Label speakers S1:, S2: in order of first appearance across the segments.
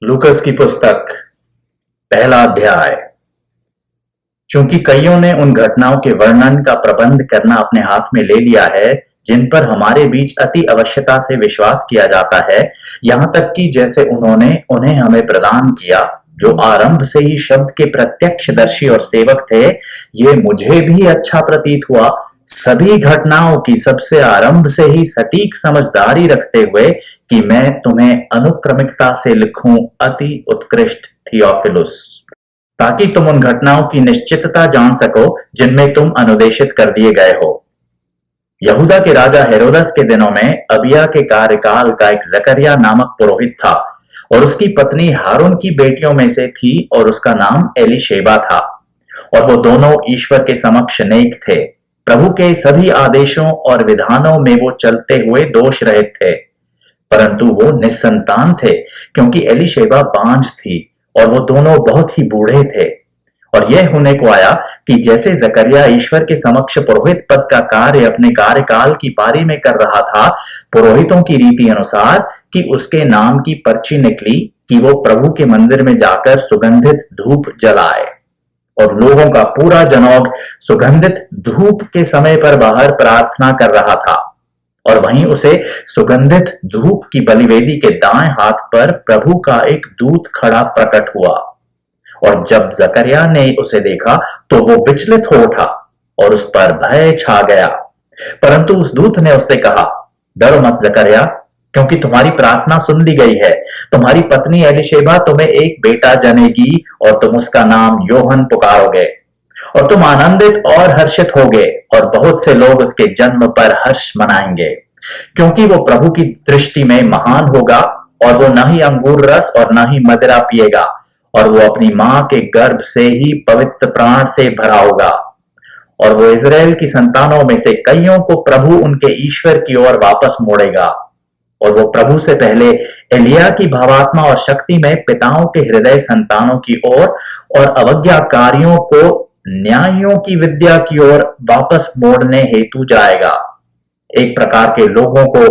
S1: लूकस की पुस्तक पहला अध्याय। चूंकि कईयों ने उन घटनाओं के वर्णन का प्रबंध करना अपने हाथ में ले लिया है जिन पर हमारे बीच अति आवश्यकता से विश्वास किया जाता है, यहाँ तक कि जैसे उन्होंने उन्हें हमें प्रदान किया, जो आरंभ से ही शब्द के प्रत्यक्षदर्शी और सेवक थे, ये मुझे भी अच्छा प्रतीत हुआ, सभी घटनाओं की सबसे आरंभ से ही सटीक समझदारी रखते हुए कि मैं तुम्हें अनुक्रमिकता से लिखूं, अति उत्कृष्ट थियोफिलुस, ताकि तुम उन घटनाओं की निश्चितता जान सको जिनमें तुम अनुदेशित कर दिए गए हो। यहूदा के राजा हेरोदस के दिनों में अबिया के कार्यकाल का एक जकरिया नामक पुरोहित था और उसकी पत्नी हारून की बेटियों में से थी और उसका नाम एलीशेबा था। और वो दोनों ईश्वर के समक्ष नेक थे, प्रभु के सभी आदेशों और विधानों में वो चलते हुए दोष रहित थे। परंतु वो निसंतान थे क्योंकि एलीशेबा बांझ थी और वो दोनों बहुत ही बूढ़े थे। और यह होने को आया कि जैसे जकरिया ईश्वर के समक्ष पुरोहित पद का कार्य अपने कार्यकाल की पारी में कर रहा था, पुरोहितों की रीति अनुसार कि उसके नाम की पर्ची निकली कि वो प्रभु के मंदिर में जाकर सुगंधित धूप जलाए। और लोगों का पूरा जनौग सुगंधित धूप के समय पर बाहर प्रार्थना कर रहा था। और वहीं उसे सुगंधित धूप की बलिवेदी के दाएं हाथ पर प्रभु का एक दूत खड़ा प्रकट हुआ। और जब जकरिया ने उसे देखा तो वो विचलित हो उठा और उस पर भय छा गया। परंतु उस दूत ने उससे कहा, डरो मत जकरिया, क्योंकि तुम्हारी प्रार्थना सुन ली गई है। तुम्हारी पत्नी एलीशेबा तुम्हें एक बेटा जनेगी और तुम उसका नाम योहन पुकारोगे। और तुम आनंदित और हर्षित होगे और बहुत से लोग उसके जन्म पर हर्ष मनाएंगे, क्योंकि वो प्रभु की दृष्टि में महान होगा और वो न ही अंगूर रस और न ही मदिरा पिएगा, और वो अपनी मां के गर्भ से ही पवित्र प्राण से भरा होगा। और वो इजराइल की संतानों में से कईयों को प्रभु उनके ईश्वर की ओर वापस मोड़ेगा। और वो प्रभु से पहले एलिया की भावात्मा और शक्ति में पिताओं के हृदय संतानों की ओर और अवज्ञाकारियों को न्यायियों की विद्या की ओर वापस मोड़ने हेतु जाएगा, एक प्रकार के लोगों को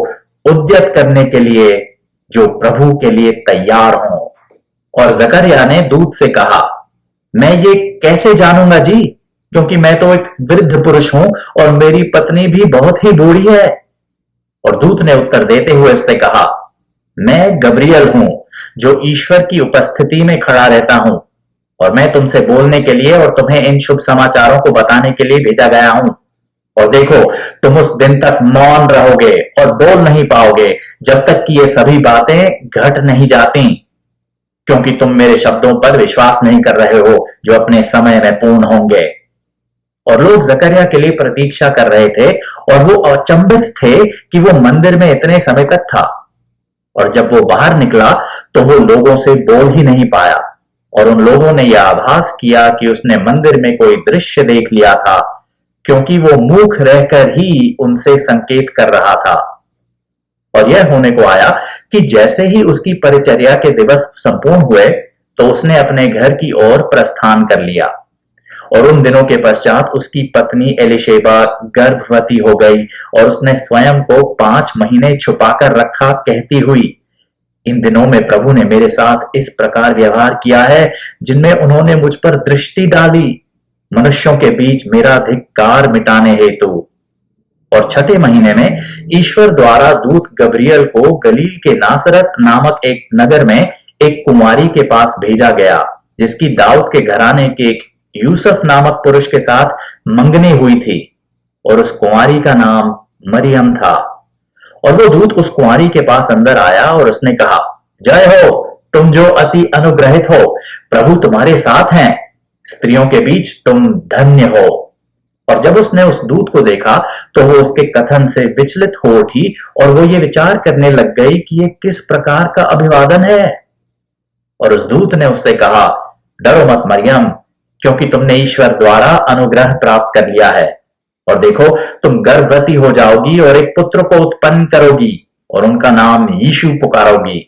S1: उद्यत करने के लिए जो प्रभु के लिए तैयार हों। और जकरिया ने दूत से कहा, मैं ये कैसे जानूंगा जी, क्योंकि मैं तो एक वृद्ध पुरुष हूं और मेरी पत्नी भी बहुत ही बूढ़ी है। और दूत ने उत्तर देते हुए उससे कहा, मैं गब्रियल हूं, जो ईश्वर की उपस्थिति में खड़ा रहता हूं, और मैं तुमसे बोलने के लिए और तुम्हें इन शुभ समाचारों को बताने के लिए भेजा गया हूं। और देखो, तुम उस दिन तक मौन रहोगे और बोल नहीं पाओगे जब तक कि ये सभी बातें घट नहीं जाती, क्योंकि तुम मेरे शब्दों पर विश्वास नहीं कर रहे हो जो अपने समय में पूर्ण होंगे। और लोग जकरिया के लिए प्रतीक्षा कर रहे थे और वो अचंभित थे कि वो मंदिर में इतने समय तक था। और जब वो बाहर निकला तो वो लोगों से बोल ही नहीं पाया। और उन लोगों ने यह आभास किया कि उसने मंदिर में कोई दृश्य देख लिया था, क्योंकि वो मूक रहकर ही उनसे संकेत कर रहा था। और यह होने को आया कि जैसे ही उसकी परिचर्या के दिवस संपूर्ण हुए तो उसने अपने घर की ओर प्रस्थान कर लिया। और उन दिनों के पश्चात उसकी पत्नी एलीशेबा गर्भवती हो गई और उसने स्वयं को 5 महीने छुपाकर रखा, कहती हुई, इन दिनों में प्रभु ने मेरे साथ इस प्रकार व्यवहार किया है जिनमें उन्होंने मुझ पर दृष्टि डाली, मनुष्यों के बीच मेरा धिक्कार मिटाने हेतु। और 6ठे महीने में ईश्वर द्वारा दूत गब्रियल को गलील के नासरत नामक एक नगर में एक कुमारी के पास भेजा गया, जिसकी दाऊद के घराने के एक यूसुफ नामक पुरुष के साथ मंगनी हुई थी, और उस कुमारी का नाम मरियम था। और वो दूत उस कुमारी के पास अंदर आया और उसने कहा, जय हो, तुम जो अति अनुग्रहित हो, प्रभु तुम्हारे साथ हैं, स्त्रियों के बीच तुम धन्य हो। और जब उसने उस दूत को देखा तो वो उसके कथन से विचलित हो उठी और वो ये विचार करने लग गई कि ये किस प्रकार का अभिवादन है। और उस दूत ने उससे कहा, डरो मत मरियम, क्योंकि तुमने ईश्वर द्वारा अनुग्रह प्राप्त कर लिया है। और देखो, तुम गर्भवती हो जाओगी और एक पुत्र को उत्पन्न करोगी और उनका नाम यीशु पुकारोगी।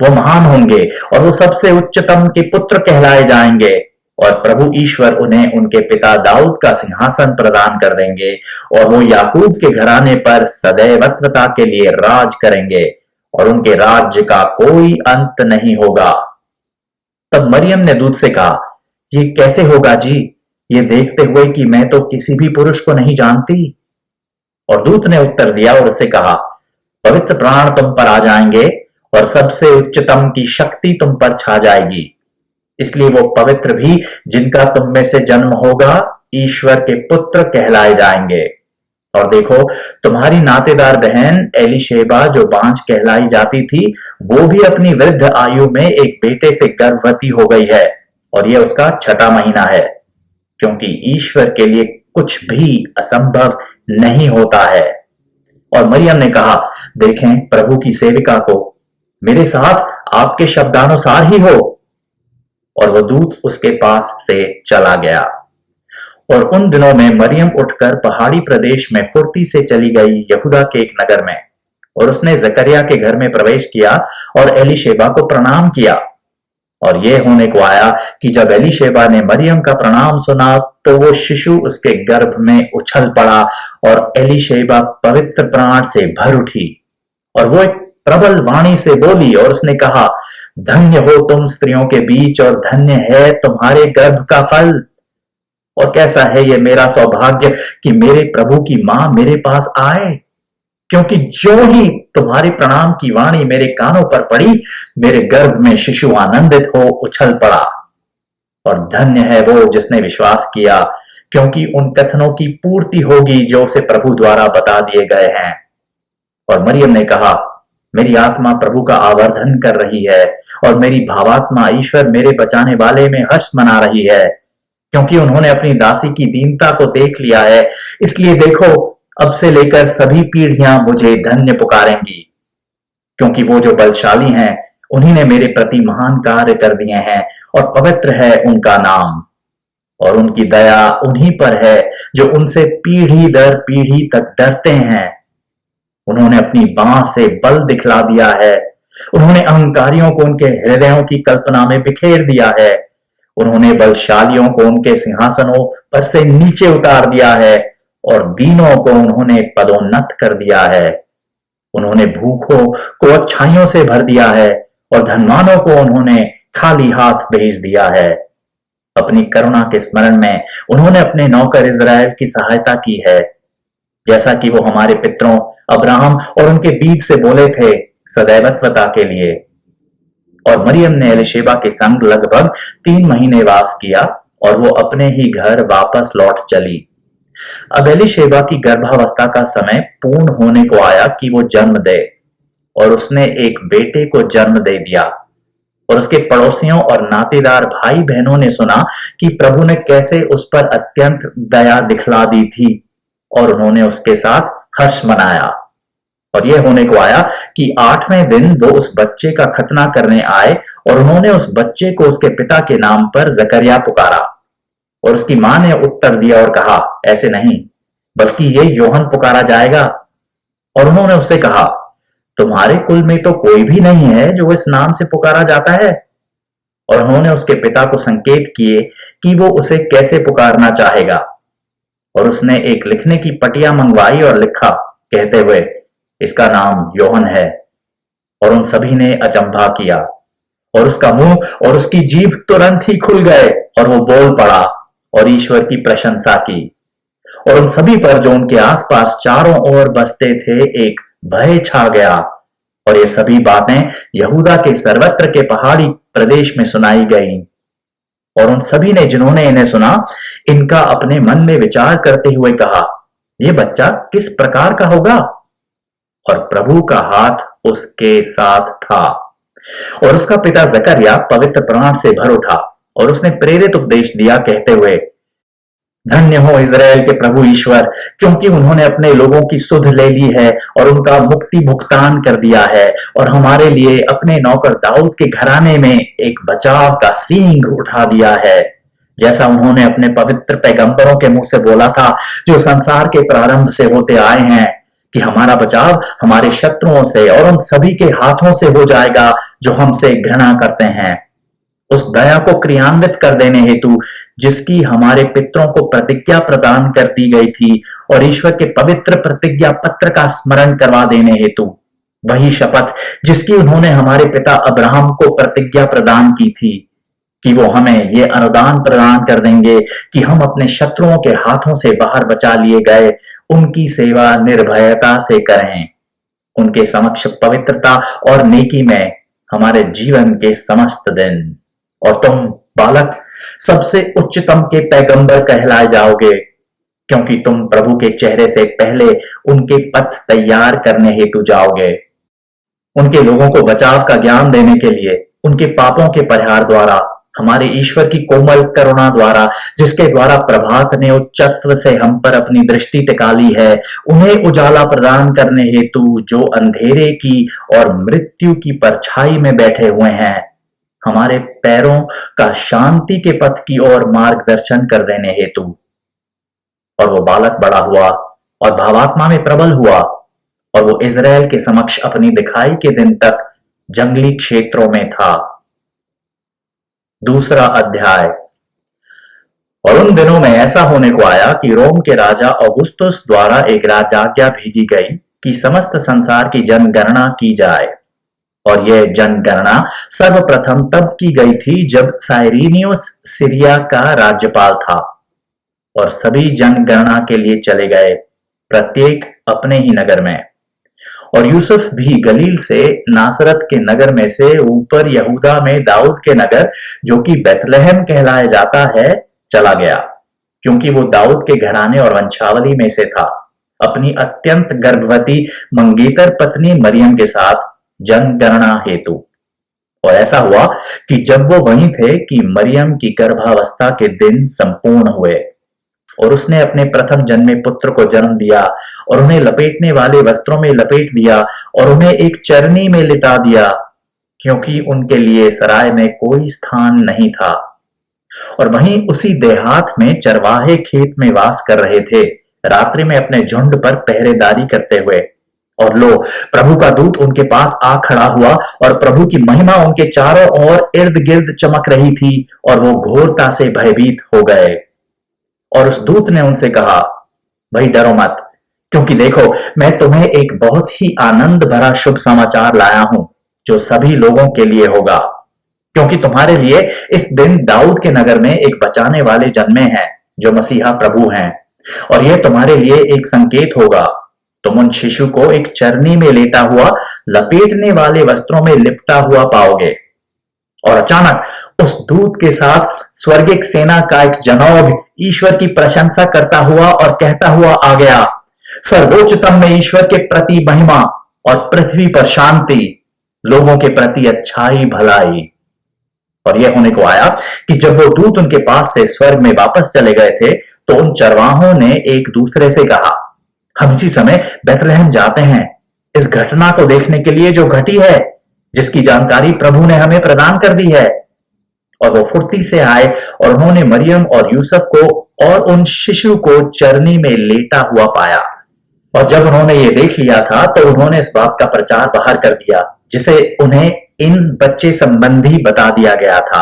S1: वो महान होंगे और वो सबसे उच्चतम के पुत्र कहलाए जाएंगे। और प्रभु ईश्वर उन्हें उनके पिता दाऊद का सिंहासन प्रदान कर देंगे और वो याकूब के घराने पर सदैवत्वता के लिए राज करेंगे और उनके राज्य का कोई अंत नहीं होगा। तब मरियम ने दूत से कहा, ये कैसे होगा जी, ये देखते हुए कि मैं तो किसी भी पुरुष को नहीं जानती। और दूत ने उत्तर दिया और उससे कहा, पवित्र प्राण तुम पर आ जाएंगे और सबसे उच्चतम की शक्ति तुम पर छा जाएगी। इसलिए वो पवित्र भी जिनका तुम में से जन्म होगा ईश्वर के पुत्र कहलाए जाएंगे। और देखो, तुम्हारी नातेदार बहन एलीशेबा जो बांझ कहलाई जाती थी, वो भी अपनी वृद्ध आयु में एक बेटे से गर्भवती हो गई है, और यह उसका 6वां महीना है, क्योंकि ईश्वर के लिए कुछ भी असंभव नहीं होता है। और मरियम ने कहा, देखें प्रभु की सेविका को, मेरे साथ आपके शब्दानुसार ही हो। और वह दूत उसके पास से चला गया। और उन दिनों में मरियम उठकर पहाड़ी प्रदेश में फुर्ती से चली गई यहूदा के एक नगर में, और उसने जकरिया के घर में प्रवेश किया और एलीशेबा को प्रणाम किया। और यह होने को आया कि जब एलीशेबा ने मरियम का प्रणाम सुना तो वो शिशु उसके गर्भ में उछल पड़ा, और एलीशेबा पवित्र प्राण से भर उठी। और वो एक प्रबल वाणी से बोली और उसने कहा, धन्य हो तुम स्त्रियों के बीच और धन्य है तुम्हारे गर्भ का फल। और कैसा है ये मेरा सौभाग्य कि मेरे प्रभु की मां मेरे पास आए, क्योंकि जो ही तुम्हारे प्रणाम की वाणी मेरे कानों पर पड़ी, मेरे गर्भ में शिशु आनंदित हो उछल पड़ा। और धन्य है वो जिसने विश्वास किया, क्योंकि उन कथनों की पूर्ति होगी जो उसे प्रभु द्वारा बता दिए गए हैं। और मरियम ने कहा, मेरी आत्मा प्रभु का आवर्धन कर रही है, और मेरी भावात्मा ईश्वर मेरे बचाने वाले में हर्ष मना रही है, क्योंकि उन्होंने अपनी दासी की दीनता को देख लिया है। इसलिए देखो, अब से लेकर सभी पीढ़ियां मुझे धन्य पुकारेंगी, क्योंकि वो जो बलशाली हैं उन्हीं ने मेरे प्रति महान कार्य कर दिए हैं, और पवित्र है उनका नाम। और उनकी दया उन्हीं पर है जो उनसे पीढ़ी दर पीढ़ी तक डरते हैं। उन्होंने अपनी बांह से बल दिखला दिया है, उन्होंने अहंकारियों को उनके हृदयों की कल्पना में बिखेर दिया है, उन्होंने बलशालियों को उनके सिंहासनों पर से नीचे उतार दिया है, और दीनों को उन्होंने पदोन्नत कर दिया है। उन्होंने भूखों को अच्छाइयों से भर दिया है, और धनवानों को उन्होंने खाली हाथ भेज दिया है। अपनी करुणा के स्मरण में उन्होंने अपने नौकर इज़राइल की सहायता की है, जैसा कि वो हमारे पितरों अब्राहम और उनके बीच से बोले थे, सदैवत्वता के लिए। और मरियम ने एलीशेबा के संग लगभग 3 महीने वास किया, और वो अपने ही घर वापस लौट चली। अब एलीशेबा की गर्भावस्था का समय पूर्ण होने को आया कि वो जन्म दे, और उसने एक बेटे को जन्म दे दिया। और उसके पड़ोसियों और नातेदार भाई बहनों ने सुना कि प्रभु ने कैसे उस पर अत्यंत दया दिखला दी थी, और उन्होंने उसके साथ हर्ष मनाया। और यह होने को आया कि 8वें दिन वो उस बच्चे का खतना करने आए, और उन्होंने उस बच्चे को उसके पिता के नाम पर जकरिया पुकारा। और उसकी मां ने उत्तर दिया और कहा, ऐसे नहीं, बल्कि ये योहन पुकारा जाएगा। और उन्होंने उससे कहा, तुम्हारे कुल में तो कोई भी नहीं है जो इस नाम से पुकारा जाता है। और उन्होंने उसके पिता को संकेत किए कि वो उसे कैसे पुकारना चाहेगा। और उसने एक लिखने की पटिया मंगवाई और लिखा, कहते हुए, इसका नाम योहन है। और उन सभी ने अचंभा किया, और उसका मुंह और उसकी जीभ तुरंत ही खुल गए, और वो बोल पड़ा और ईश्वर की प्रशंसा की। और उन सभी पर जो उनके आसपास चारों ओर बसते थे एक भय छा गया। और ये सभी बातें यहूदा के सर्वत्र के पहाड़ी प्रदेश में सुनाई गईं। और उन सभी ने जिन्होंने इन्हें सुना, इनका अपने मन में विचार करते हुए कहा, यह बच्चा किस प्रकार का होगा? और प्रभु का हाथ उसके साथ था। और उसका पिता जकरिया पवित्र प्राण से भर उठा, और उसने प्रेरित उपदेश दिया, कहते हुए, धन्य हो इज़राइल के प्रभु ईश्वर, क्योंकि उन्होंने अपने लोगों की सुध ले ली है और उनका मुक्ति भुगतान कर दिया है, और हमारे लिए अपने नौकर दाऊद के घराने में एक बचाव का सींग उठा दिया है, जैसा उन्होंने अपने पवित्र पैगंबरों के मुंह से बोला था, जो संसार के प्रारंभ से होते आए हैं, कि हमारा बचाव हमारे शत्रुओं से और उन सभी के हाथों से हो जाएगा जो हमसे घृणा करते हैं, उस दया को क्रियान्वित कर देने हेतु जिसकी हमारे पितरों को प्रतिज्ञा प्रदान कर दी गई थी, और ईश्वर के पवित्र प्रतिज्ञा पत्र का स्मरण करवा देने हेतु, वही शपथ जिसकी उन्होंने हमारे पिता अब्राहम को प्रतिज्ञा प्रदान की थी कि वो हमें ये अनुदान प्रदान कर देंगे कि हम अपने शत्रुओं के हाथों से बाहर बचा लिए गए उनकी सेवा निर्भयता से करें, उनके समक्ष पवित्रता और नेकी में हमारे जीवन के समस्त दिन। और तुम बालक सबसे उच्चतम के पैगंबर कहलाए जाओगे, क्योंकि तुम प्रभु के चेहरे से पहले उनके पथ तैयार करने हेतु जाओगे, उनके लोगों को बचाव का ज्ञान देने के लिए, उनके पापों के परिहार द्वारा, हमारे ईश्वर की कोमल करुणा द्वारा, जिसके द्वारा प्रभात ने उच्चत्व से हम पर अपनी दृष्टि टिका ली है, उन्हें उजाला प्रदान करने हेतु जो अंधेरे की और मृत्यु की परछाई में बैठे हुए हैं, हमारे पैरों का शांति के पथ की ओर मार्गदर्शन कर देने हेतु। और वो बालक बड़ा हुआ और भावात्मा में प्रबल हुआ, और वो इज़राइल के समक्ष अपनी दिखाई के दिन तक जंगली क्षेत्रों में था। दूसरा अध्याय। और उन दिनों में ऐसा होने को आया कि रोम के राजा औगुस्तुस द्वारा एक राजाज्ञा भेजी गई कि समस्त संसार की जनगणना की जाए। और यह जनगणना सर्वप्रथम तब की गई थी जब साइरिनियुस सीरिया का राज्यपाल था। और सभी जनगणना के लिए चले गए, प्रत्येक अपने ही नगर में। और यूसुफ भी गलील से नासरत के नगर में से ऊपर यहूदा में दाऊद के नगर, जो कि बेथलेहम कहलाया जाता है, चला गया, क्योंकि वो दाऊद के घराने और वंशावली में से था, अपनी अत्यंत गर्भवती मंगेतर पत्नी मरियम के साथ जनगणना हेतु। और ऐसा हुआ कि जब वो वहीं थे कि मरियम की गर्भावस्था के दिन संपूर्ण हुए, और उसने अपने प्रथम जन्मे पुत्र को जन्म दिया, और उन्हें लपेटने वाले वस्त्रों में लपेट दिया, और उन्हें एक चरनी में लिटा दिया, क्योंकि उनके लिए सराय में कोई स्थान नहीं था। और वहीं उसी देहात में चरवाहे खेत में वास कर रहे थे, रात्रि में अपने झुंड पर पहरेदारी करते हुए। और लो, प्रभु का दूत उनके पास आ खड़ा हुआ, और प्रभु की महिमा उनके चारों ओर इर्द गिर्द चमक रही थी, और वो घोरता से भयभीत हो गए। और उस दूत ने उनसे कहा, भाई डरो मत, क्योंकि देखो, मैं तुम्हें एक बहुत ही आनंद भरा शुभ समाचार लाया हूं, जो सभी लोगों के लिए होगा। क्योंकि तुम्हारे लिए इस दिन दाऊद के नगर में एक बचाने वाले जन्मे हैं, जो मसीहा प्रभु हैं। और यह तुम्हारे लिए एक संकेत होगा, तुम उन शिशु को एक चरनी में लेटा हुआ, लपेटने वाले वस्त्रों में लिपटा हुआ पाओगे। और अचानक उस दूत के साथ स्वर्गिक सेना का एक जनौग ईश्वर की प्रशंसा करता हुआ और कहता हुआ आ गया, सर्वोच्चतम में ईश्वर के प्रति महिमा, और पृथ्वी पर शांति, लोगों के प्रति अच्छाई भलाई। और यह होने को आया कि जब वो दूत उनके पास से स्वर्ग में वापस चले गए थे, तो उन चरवाहों ने एक दूसरे से कहा, हम इसी समय बेथलेहम जाते हैं, इस घटना को देखने के लिए जो घटी है, जिसकी जानकारी प्रभु ने हमें प्रदान कर दी है। और वो फुर्ती से आए, और उन्होंने मरियम और यूसुफ को और उन शिशु को चरनी में लेटा हुआ पाया। और जब उन्होंने ये देख लिया था, तो उन्होंने इस बात का प्रचार बाहर कर दिया, जिसे उन्हें इन बच्चे संबंधी बता दिया गया था।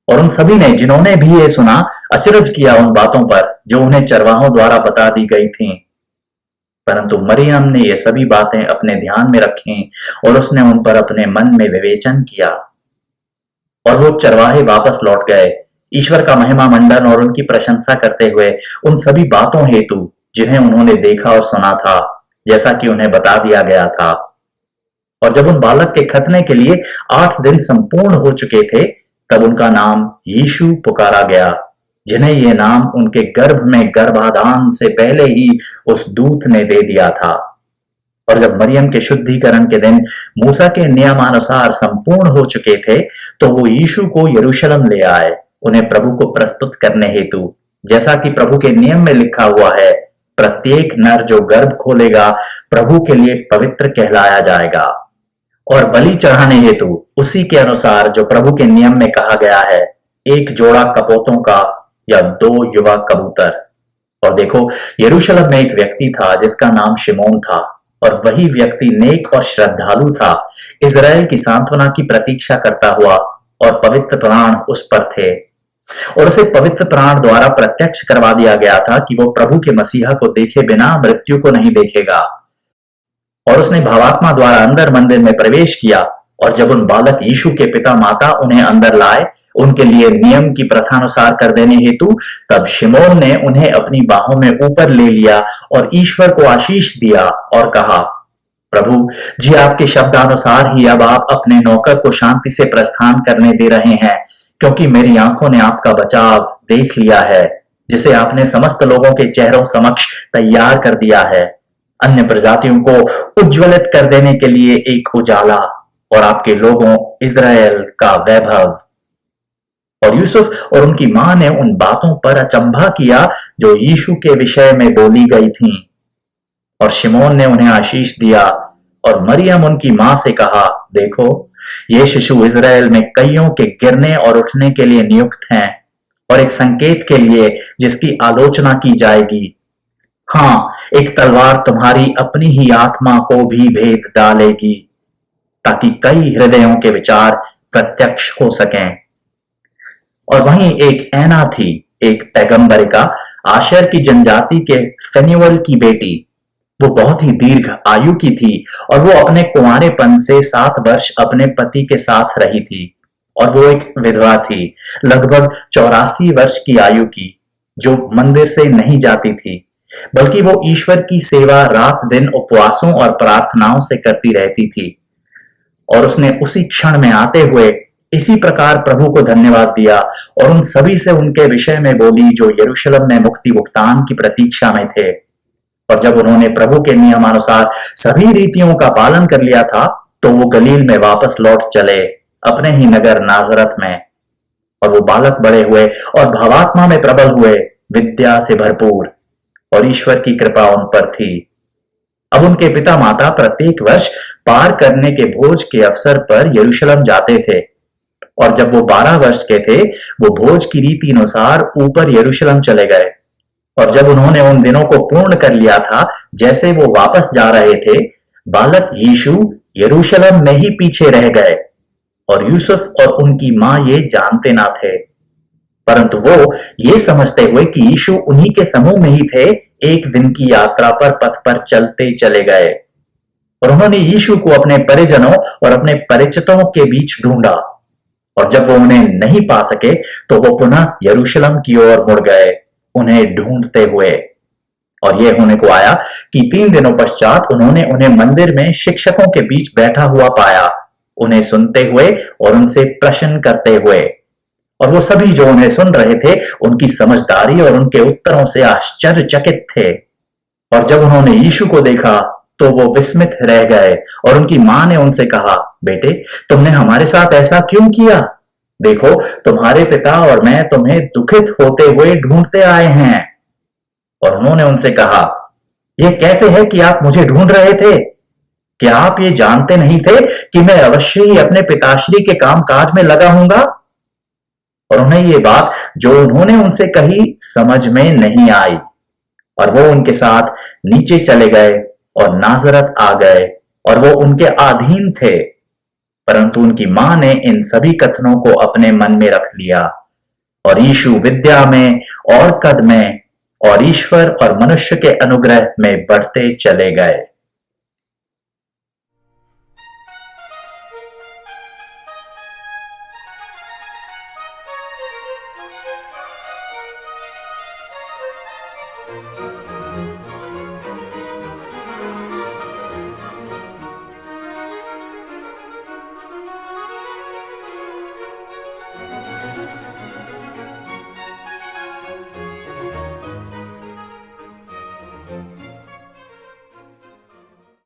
S1: और उन सभी ने, जिन्होंने भी ये सुना, अचरज किया उन बातों पर जो उन्हें चरवाहों द्वारा बता दी गई थीं। परंतु मरियम ने ये सभी बातें अपने ध्यान में रखीं, और उसने उन पर अपने मन में विवेचन किया। और वो चरवाहे वापस लौट गए, ईश्वर का महिमा मंडन और उनकी प्रशंसा करते हुए उन सभी बातों हेतु जिन्हें उन्होंने देखा और सुना था, जैसा कि उन्हें बता दिया गया था। और जब उन बालक के खतने के लिए 8 दिन संपूर्ण हो चुके थे, तब उनका नाम यीशु पुकारा गया, जिन्हें यह नाम उनके गर्भ में गर्भाधान से पहले ही उस दूत ने दे दिया था। और जब मरियम के शुद्धिकरण के दिन मूसा के नियमानुसार संपूर्ण हो चुके थे, तो वो यीशु को यरूशलेम ले आए, उन्हें प्रभु को प्रस्तुत करने हेतु, जैसा कि प्रभु के नियम में लिखा हुआ है, प्रत्येक नर जो गर्भ खोलेगा प्रभु के लिए पवित्र कहलाया जाएगा। और बलि चढ़ाने हेतु उसी के अनुसार जो प्रभु के नियम में कहा गया है, एक जोड़ा कपोतों का या 2 युवा कबूतर। और देखो, यरूशलेम में एक व्यक्ति था जिसका नाम शिमोन था, और वही व्यक्ति नेक और श्रद्धालु था, इज़राइल की सांत्वना की प्रतीक्षा करता हुआ, और पवित्र प्राण उस पर थे। और उसे पवित्र प्राण द्वारा प्रत्यक्ष करवा दिया गया था कि वो प्रभु के मसीहा को देखे बिना मृत्यु को नहीं देखेगा। और उसने भावात्मा द्वारा अंदर मंदिर में प्रवेश किया। और जब उन बालक यीशु के पिता माता उन्हें अंदर लाए उनके लिए नियम की प्रथानुसार कर देने हेतु, तब शिमोन ने उन्हें अपनी बाहों में ऊपर ले लिया और ईश्वर को आशीष दिया और कहा, प्रभु जी, आपके शब्दानुसार ही अब आप अपने नौकर को शांति से प्रस्थान करने दे रहे हैं, क्योंकि मेरी आंखों ने आपका बचाव देख लिया है, जिसे आपने समस्त लोगों के चेहरों समक्ष तैयार कर दिया है, अन्य प्रजातियों को उज्ज्वलित कर देने के लिए एक उजाला और आपके लोगों इज़राइल का वैभव। और यूसुफ और उनकी मां ने उन बातों पर अचंभा किया जो यीशु के विषय में बोली गई थीं। और शिमोन ने उन्हें आशीष दिया। और मरियम उनकी मां से कहा, देखो, ये शिशु इज़राइल में कईयों के गिरने और उठने के लिए नियुक्त हैं और एक संकेत के लिए जिसकी आलोचना की जाएगी। हाँ, एक तलवार तुम्हारी अपनी ही आत्मा को भी भेद डालेगी, ताकि कई हृदयों के विचार प्रत्यक्ष हो सकें। और वहीं एक ऐना थी, एक पैगंबरिका, आशेर की जनजाति के फनुएल की बेटी। वो बहुत ही दीर्घ आयु की थी और वो अपने कुंवारेपन से 7 वर्ष अपने पति के साथ रही थी। और वो एक विधवा थी, लगभग 84 वर्ष की आयु की, जो मंदिर से नहीं जाती थी, बल्कि वो ईश्वर की सेवा रात दिन उपवासों और प्रार्थनाओं से करती रहती थी। और उसने उसी क्षण में आते हुए इसी प्रकार प्रभु को धन्यवाद दिया और उन सभी से उनके विषय में बोली जो यरूशलेम में मुक्ति भुगतान की प्रतीक्षा में थे। और जब उन्होंने प्रभु के नियमानुसार सभी रीतियों का पालन कर लिया था, तो वो गलील में वापस लौट चले, अपने ही नगर नाजरत में। और वो बालक बड़े हुए और भावात्मा में प्रबल हुए, विद्या से भरपूर, और ईश्वर की कृपा उन पर थी। अब उनके पिता माता प्रत्येक वर्ष पार करने के भोज के अवसर पर यरूशलेम जाते थे। और जब वो 12 वर्ष के थे, वो भोज की रीति अनुसार ऊपर यरूशलेम चले गए। और जब उन्होंने उन दिनों को पूर्ण कर लिया था, जैसे वो वापस जा रहे थे, बालक यीशु यरूशलेम में ही पीछे रह गए। और यूसुफ और उनकी मां ये जानते ना थे, परंतु वो ये समझते हुए कि यीशु उन्हीं के समूह में ही थे, एक दिन की यात्रा पर पथ पर चलते चले गए। और उन्होंने यीशु को अपने परिजनों और अपने परिचितों के बीच ढूंढा। और जब वो उन्हें नहीं पा सके, तो वो पुनः यरूशलेम की ओर मुड़ गए, उन्हें ढूंढते हुए। और ये होने को आया कि 3 दिनों पश्चात उन्होंने उन्हें मंदिर में शिक्षकों के बीच बैठा हुआ पाया, उन्हें सुनते हुए और उनसे प्रश्न करते हुए। और वो सभी जो उन्हें सुन रहे थे, उनकी समझदारी और उनके उत्तरों से आश्चर्यचकित थे। और जब उन्होंने यीशु को देखा, तो वो विस्मित रह गए। और उनकी मां ने उनसे कहा, बेटे, तुमने हमारे साथ ऐसा क्यों किया? देखो, तुम्हारे पिता और मैं तुम्हें दुखित होते हुए ढूंढते आए हैं। और उन्होंने उनसे कहा, यह कैसे है कि आप मुझे ढूंढ रहे थे? क्या आप ये जानते नहीं थे कि मैं अवश्य ही अपने पिताश्री के काम काज में लगा हूंगा? और उन्हें ये बात जो उन्होंने उनसे कही समझ में नहीं आई। और वो उनके साथ नीचे चले गए और नाजरत आ गए, और वो उनके अधीन थे। परंतु उनकी मां ने इन सभी कथनों को अपने मन में रख लिया। और यीशु विद्या में और कद में और ईश्वर और मनुष्य के अनुग्रह में बढ़ते चले गए।